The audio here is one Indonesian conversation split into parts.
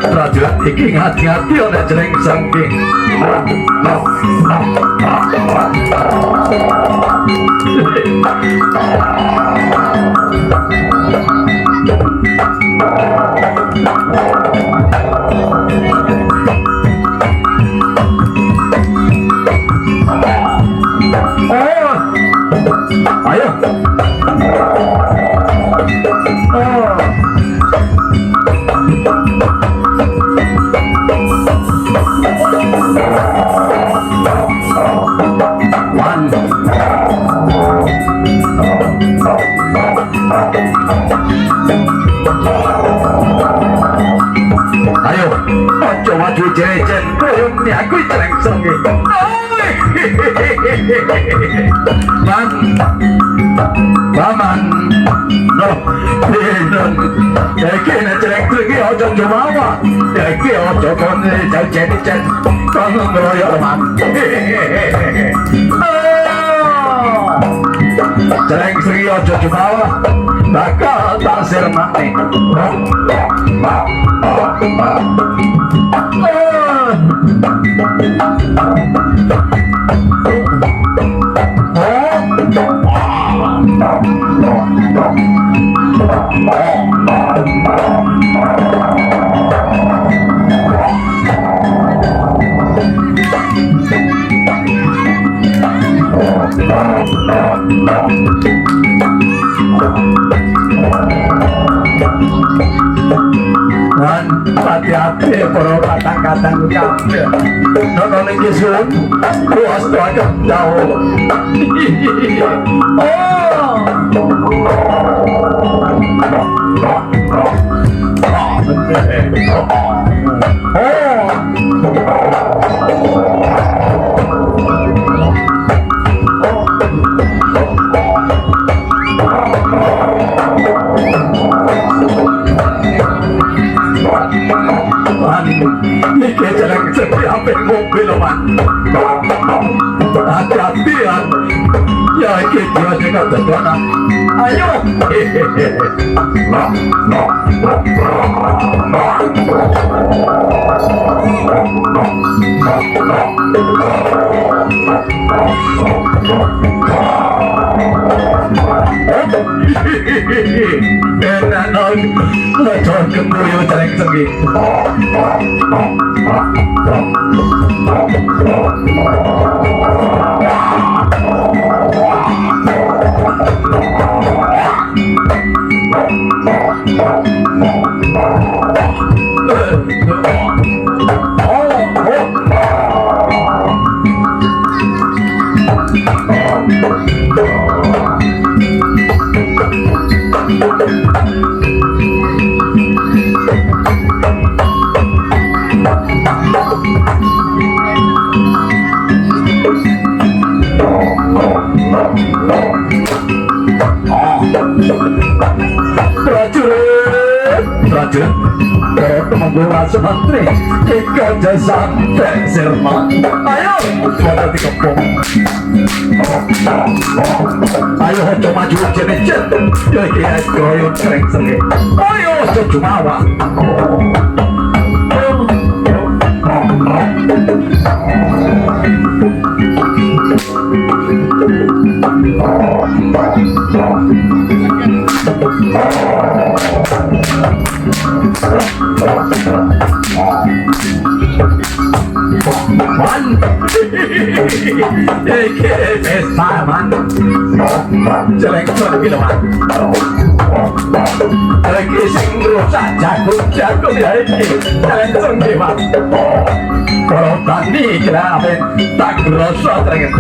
Prajurit iki ngati-ngati ana jeneng sangking. Ayo. Ayo, ojo maju jejen, koyone aku jeneng senge. Man, paman, no, non, iki nek jeneng iki ojo jumawa, iki ojo kone jejen, kono ngroyo man. Jeneng senge ojo jumawa, bakal tasir mati. Hati-hati para kadang-kadang kabeh. Nono ning kisun, kuwas agak jauh. Iki jeneng sepi apik mobil man. Hati-hati ya. Ya iki dia juga tenan. Ayo. Enak ojo kemuyu jeneng senggi. Prajurit Temanggung Sumantri Ika jasa Sirma. Ayo Suara di kepung. Ayo ojo maju jenis-jenis. Iki koyo cereng sengit. Ayo ojo jumawa. Man, iki pesta man. Jelek lagi man. Lagi sing rusak jagung ya iki. Jelek lagi man. Kalau tadi kira apa tak rasa terus.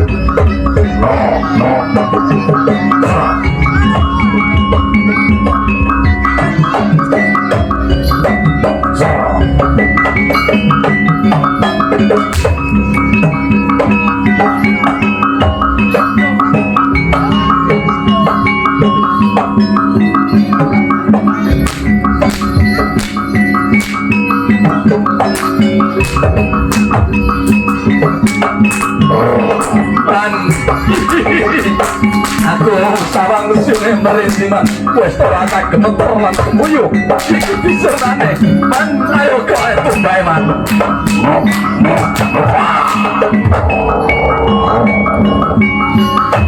Aku sawang sune melintiman wis ora tak gemeter lan kemuyu iki bisa maneh man ayo kowe tumbae man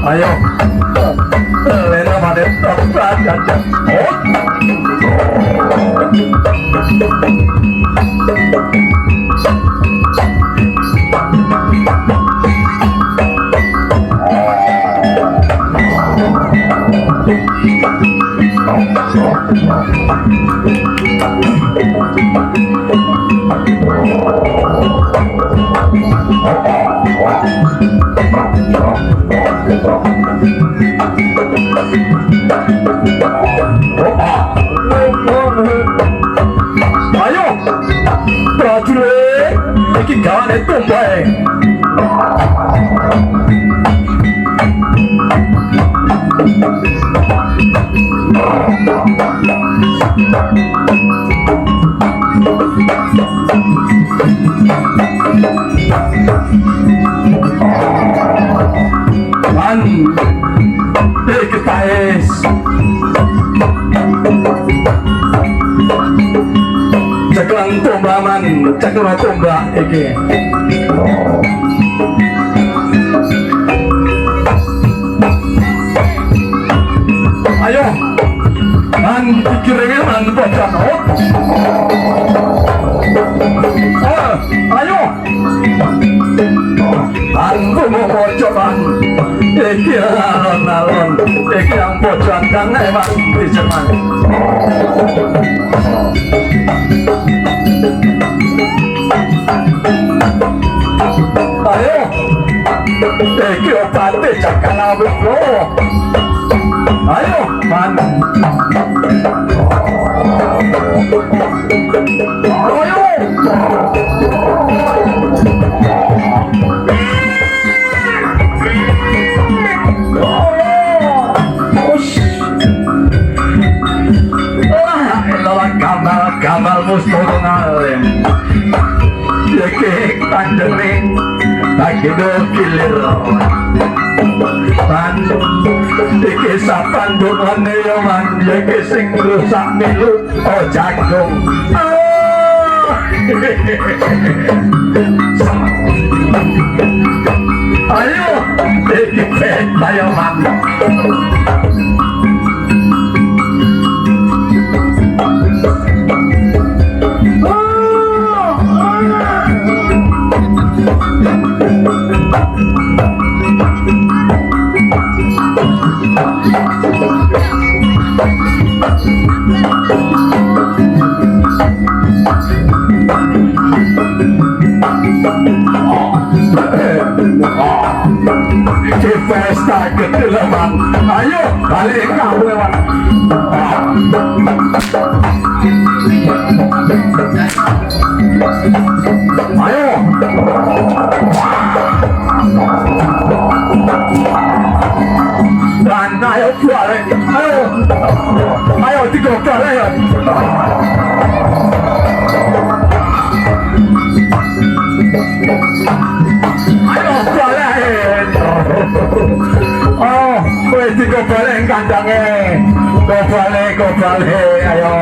ayo lena mane tak jajan ayo prajurit iki gawane tumbae man iki paes ceklang tombak man ceklang tombak iki ayo man dikirengin man bocah ayo aku mau bocoran iki alon-alon iki yang bocoran kang emang di Jerman ayo iki opate cakalawe bro ayo man ayo kamal mustahil ngalim yake kandering lagi do kilir man yake sapan dunane yo man yake sing rusak milu oh jagung ayo yake pet tayo man ke pesta kedelaman ayo balik kamu ewan ayo dan ayo balik ayo tiga balik oh, kowe iki kobale kandhange. Kobale, ayo.